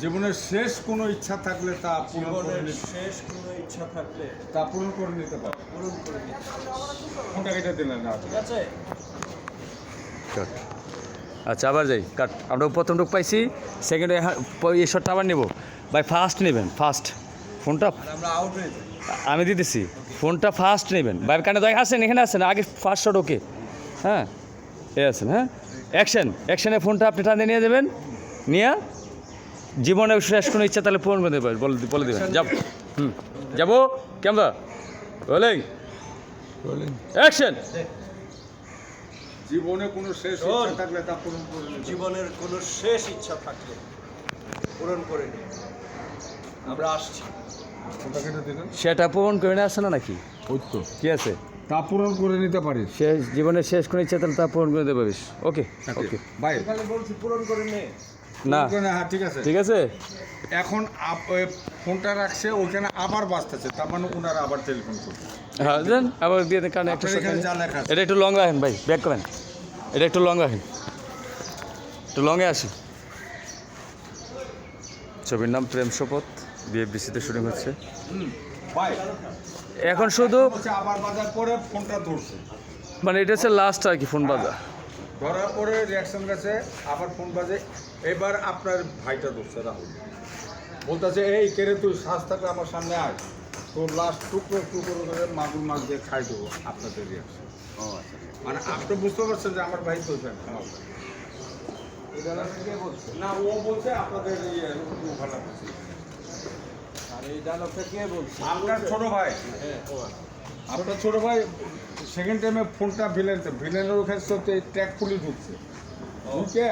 জীবনের শেষ কোনো ইচ্ছা থাকলে তা পূরণ করে জীবনের নিতে শেষ কোনো ইচ্ছা থাকলে তা পূরণ করে নিতে পারে। পূরণ করে নিতে হবে। কোনটা কেটে দিলেন না ঠিক আছে? কাট। আচ্ছা আবার যাই কাট। আমরা প্রথম টুক পাইছি, সেকেন্ডে এই শটটা আবার নেব। ভাই ফার্স্ট নেবেন, ফার্স্ট ফোনটা আর আমরা আউট হয়ে যাই। আমি দিতেছি, ফোনটা ফার্স্ট নেবেন। ভাই কানে দয় আসেন, এখানে আসেন, আগে ফার্স্ট শট ওকে। হ্যাঁ এ আছেন, হ্যাঁ অ্যাকশন, অ্যাকশনে ফোনটা আপনি টানে নিয়ে যাবেন, নিয়ে জীবনের শেষ কোনো ইচ্ছা তাহলে পূরণ করে দেবেন, বলে দেবেন। যাব যাবো ক্যামেরা রোলিং অ্যাকশন। জীবনে কোনো শেষ ইচ্ছা থাকলে তা পূরণ করে নিতে পারে। জীবনের কোনো শেষ ইচ্ছা থাকলে পূরণ করে নিই। আমরা আসছি। কোনটা কেটে দিলেন? সেটা পূরণ করে নিয়ে আসছে না নাকি? ওই তো কি আছে? তা পূরণ করে নিতে পারিস। শেষ জীবনের শেষ কোনো ইচ্ছা তাহলে তা পূরণ করে দেবে। বেশ, ওকে ওকে। ভাই এখানে বলছি পূরণ করে নে। না হ্যাঁ ঠিক আছে। ঠিক আছে, এখন ফোনটা রাখছে ওইখানে আবার বাজতেছে, তার মানে ওনারা আবার টেলিফোন করবে। হ্যাঁ দেন আবার দিয়ে দেন, কারণ একটা আপনার এখানে যা লেখা আছে। এটা একটু লং রাখেন ভাই, ব্যাক করেন, এটা একটু লং রাখেন, একটু লংয়ে আসি। ছবির নাম প্রেম শপথ, বিএফডিসিতে শুটিং হচ্ছে ভাই এখন। শুধু হচ্ছে আবার বাজার পরে ফোনটা ধরছে, মানে এটা হচ্ছে লাস্ট আর কি ফোন বাজা। ধরার পরে রিয়াকশন গেছে, আবার ফোন বাজে। এবার আপনার ভাইটা ধরছে রাহুল, বলতেছে এই কেড়ে তুই শ্বাস থাকলে আমার সামনে আয়, তোর লাস্ট টুকরো টুকরো করে মাগুর মাছ দিয়ে খাই দেবো। আপনাদের রিয়াকশন মানে আপনি বুঝতে পারছেন যে আমার ভাই তো আমার ভাই। না ও বলছে আপনাদের ভালো করছে। আর এই ডায়লগটা কে বলছে? আপনার ছোট ভাই, হ্যাঁ, আপনার ছোট ভাই সেকেন্ড টাইমে ফোনটা ভিলেনের ওখানে সত্যি ট্র্যাক পুলি ঢুকছে, ঢুকে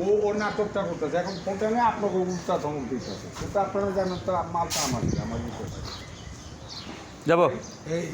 ও নাটকটা করতেছে। এখন ফোনটা নিয়ে আপনাকে উল্টা ধমক দিতেছে, কিন্তু আপনারা জানেন তো মালটা আমার আমার যাবো। এই